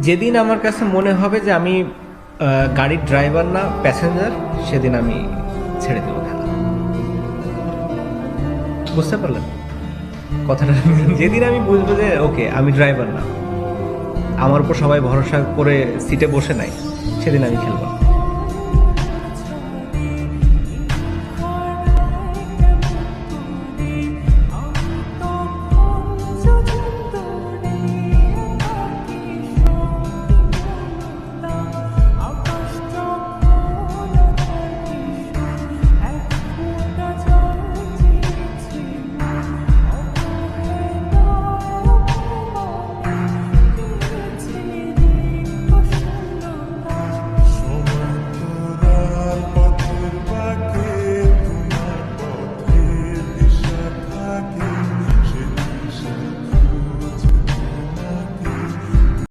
যেদিন আমার কাছে মনে হবে যে আমি গাড়ির ড্রাইভার না প্যাসেঞ্জার, সেদিন আমি ছেড়ে দেবো খেলা। বুঝতে পারলেন কথাটা? যেদিন আমি বুঝবো যে ওকে আমি ড্রাইভার না, আমার উপর সবাই ভরসা করে সিটে বসে নাই, সেদিন আমি খেলবো না।